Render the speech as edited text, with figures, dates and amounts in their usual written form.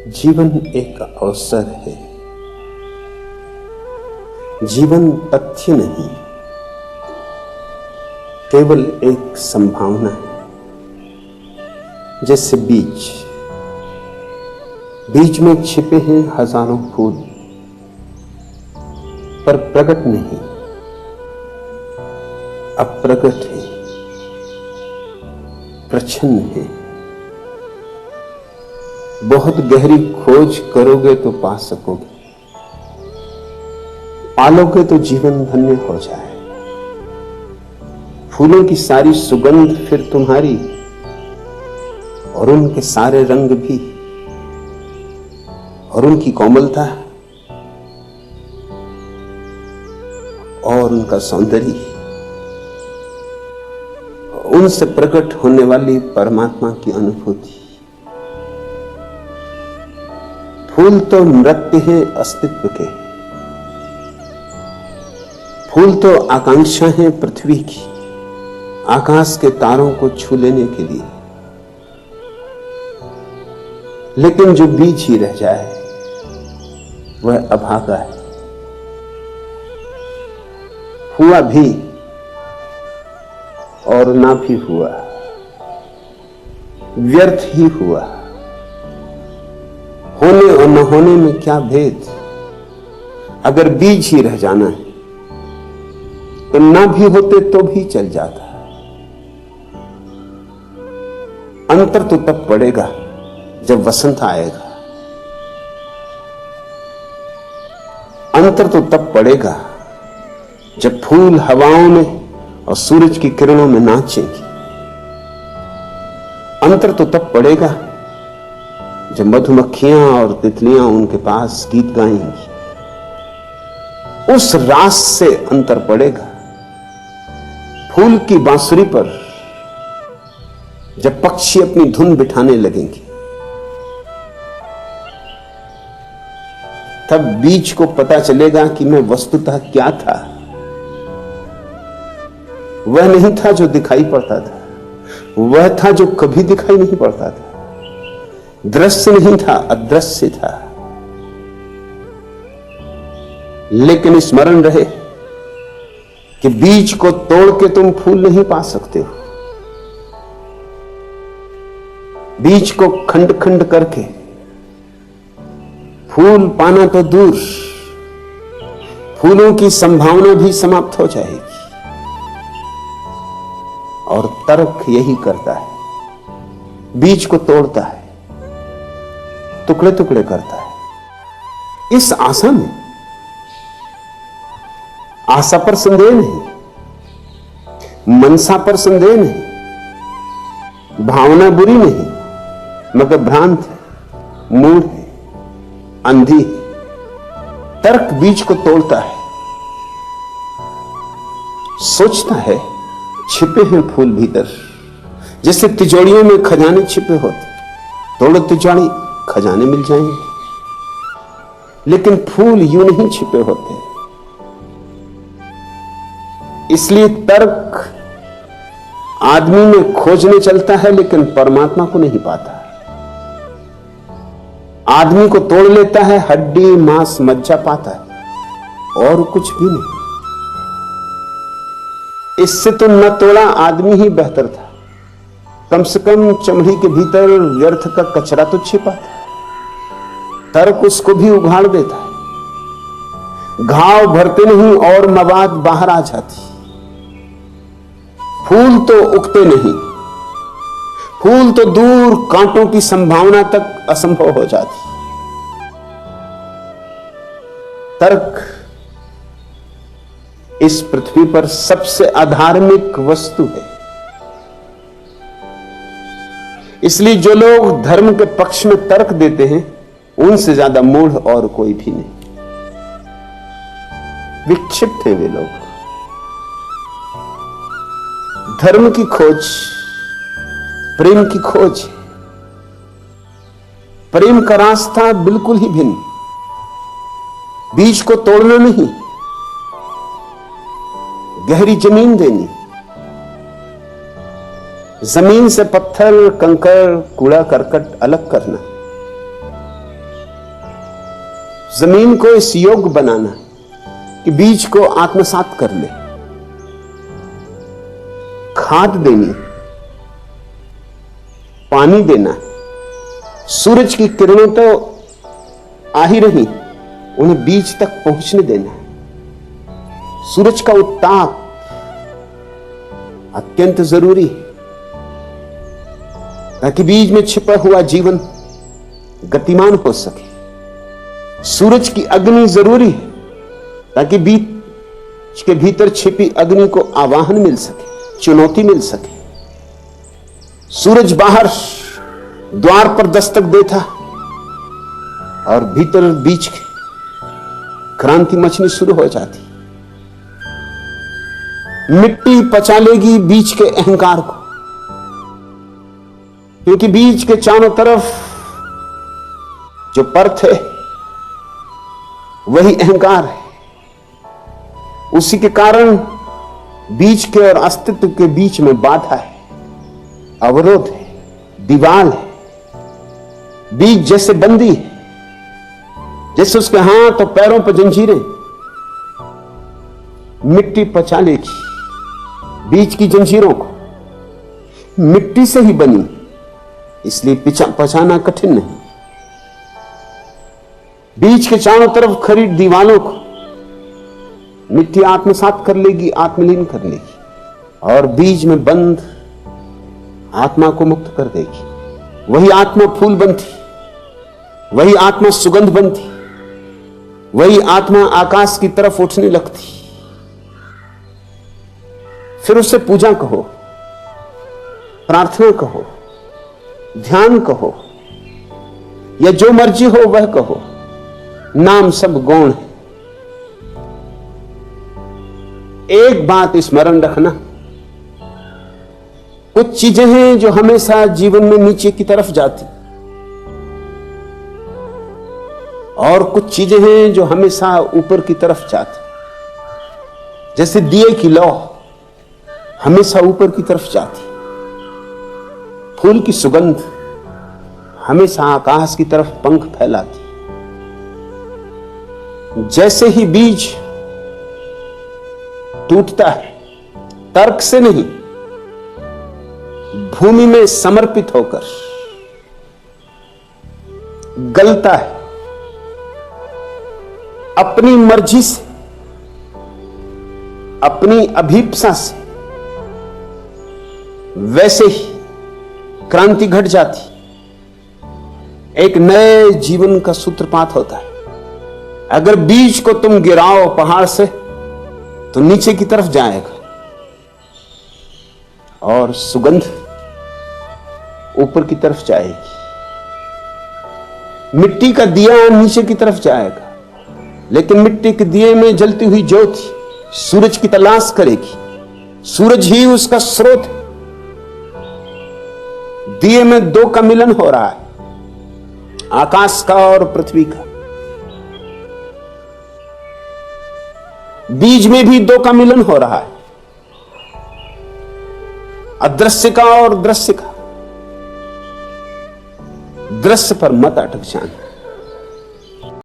जीवन एक अवसर है। जीवन तथ्य नहीं, केवल एक संभावना है। जैसे बीज में छिपे हैं हजारों फूल, पर प्रकट नहीं, अप्रकट है, प्रच्छन्न है। बहुत गहरी खोज करोगे तो पा सकोगे, पालोगे तो जीवन धन्य हो जाए। फूलों की सारी सुगंध फिर तुम्हारी, और उनके सारे रंग भी, और उनकी कोमलता और उनका सौंदर्य, उनसे प्रकट होने वाली परमात्मा की अनुभूति। फूल तो नृत्य है अस्तित्व के, फूल तो आकांक्षा है पृथ्वी की, आकाश के तारों को छू लेने के लिए। लेकिन जो बीज ही रह जाए वह अभागा है। हुआ भी और ना भी हुआ, व्यर्थ ही हुआ। होने और न होने में क्या भेद। अगर बीज ही रह जाना है तो ना भी होते तो भी चल जाता। अंतर तो तब पड़ेगा जब वसंत आएगा, अंतर तो तब पड़ेगा जब फूल हवाओं में और सूरज की किरणों में नाचेंगी। अंतर तो तब पड़ेगा जब मधुमक्खियां और तितलियां उनके पास गीत गाएंगी। उस रास से अंतर पड़ेगा। फूल की बांसुरी पर जब पक्षी अपनी धुन बिठाने लगेंगे, तब बीज को पता चलेगा कि मैं वस्तुतः क्या था। वह नहीं था जो दिखाई पड़ता था, वह था जो कभी दिखाई नहीं पड़ता था। दृश्य नहीं था, अदृश्य था। लेकिन स्मरण रहे कि बीज को तोड़ के तुम फूल नहीं पा सकते हो। बीज को खंड खंड करके फूल पाना तो दूर, फूलों की संभावना भी समाप्त हो जाएगी। और तर्क यही करता है, बीज को तोड़ता है, टुकड़े टुकड़े करता है। इस आशा में, आशा पर संदेह नहीं, मनसा पर संदेह नहीं, भावना बुरी नहीं, मगर भ्रांत है, मूढ़ है, अंधी है। तर्क बीज को तोड़ता है, सोचता है छिपे हैं फूल भीतर। जैसे तिजोरियों में खजाने छिपे होते, तोड़ो तिजोरी, खजाने मिल जाएंगे। लेकिन फूल यूं नहीं छिपे होते। इसलिए तर्क आदमी में खोजने चलता है, लेकिन परमात्मा को नहीं पाता। आदमी को तोड़ लेता है, हड्डी मांस मज्जा पाता है, और कुछ भी नहीं। इससे तो न तोड़ा आदमी ही बेहतर था। कम से कम चमड़ी के भीतर व्यर्थ का कचरा तो छिपा था। तर्क उसको भी उघाड़ देता है। घाव भरते नहीं और मवाद बाहर आ जाती। फूल तो उगते नहीं, फूल तो दूर कांटों की संभावना तक असंभव हो जाती। तर्क इस पृथ्वी पर सबसे अधार्मिक वस्तु है। इसलिए जो लोग धर्म के पक्ष में तर्क देते हैं, उनसे ज्यादा मूढ़ और कोई भी नहीं। विक्षिप्त हैं वे लोग। धर्म की खोज प्रेम की खोज। प्रेम का रास्ता बिल्कुल ही भिन्न। बीज को तोड़ना नहीं, गहरी जमीन देनी, जमीन से पत्थर कंकड़ कूड़ा करकट अलग करना, जमीन को इस योग्य बनाना कि बीज को आत्मसात कर ले, खाद देनी, पानी देना। सूरज की किरणें तो आ ही रही, उन्हें बीज तक पहुंचने देना है। सूरज का उत्ताप अत्यंत जरूरी है ताकि बीज में छिपा हुआ जीवन गतिमान हो सके। सूरज की अग्नि जरूरी है ताकि बीज के भीतर छिपी अग्नि को आवाहन मिल सके, चुनौती मिल सके। सूरज बाहर द्वार पर दस्तक देता और भीतर बीज की क्रांति मचनी शुरू हो जाती। मिट्टी पचा लेगी बीज के अहंकार को, क्योंकि बीज के चारों तरफ जो परत है वही अहंकार है। उसी के कारण बीज के और अस्तित्व के बीच में बाधा है, अवरोध है, दीवार है। बीज जैसे बंदी है, जैसे उसके हाथ और पैरों पर जंजीरें। मिट्टी पचा लेगी बीज की जंजीरों को, मिट्टी से ही बनी, इसलिए पचाना कठिन नहीं। बीज के चारों तरफ खड़ी दीवालों को मिट्टी आत्मसात कर लेगी, आत्मलीन कर लेगी और बीज में बंद आत्मा को मुक्त कर देगी। वही आत्मा फूल बनती, वही आत्मा सुगंध बनती, वही आत्मा आकाश की तरफ उठने लगती। फिर उसे पूजा कहो, प्रार्थना कहो, ध्यान कहो, या जो मर्जी हो वह कहो, नाम सब गौण है। एक बात स्मरण रखना, कुछ चीजें हैं जो हमेशा जीवन में नीचे की तरफ जाती और कुछ चीजें हैं जो हमेशा ऊपर की तरफ जाती। जैसे दिए की लौ हमेशा ऊपर की तरफ जाती, फूल की सुगंध हमेशा आकाश की तरफ पंख फैलाती। जैसे ही बीज टूटता है, तर्क से नहीं, भूमि में समर्पित होकर गलता है, अपनी मर्जी से, अपनी अभीप्सा से, वैसे ही क्रांति घट जाती। एक नए जीवन का सूत्रपात होता है। अगर बीज को तुम गिराओ पहाड़ से तो नीचे की तरफ जाएगा और सुगंध ऊपर की तरफ जाएगी। मिट्टी का दिया नीचे की तरफ जाएगा, लेकिन मिट्टी के दिए में जलती हुई ज्योति सूरज की तलाश करेगी। सूरज ही उसका स्रोत है। दिए में दो का मिलन हो रहा है, आकाश का और पृथ्वी का। बीज में भी दो का मिलन हो रहा है, अदृश्य का और दृश्य का। दृश्य पर मत अटक जाना।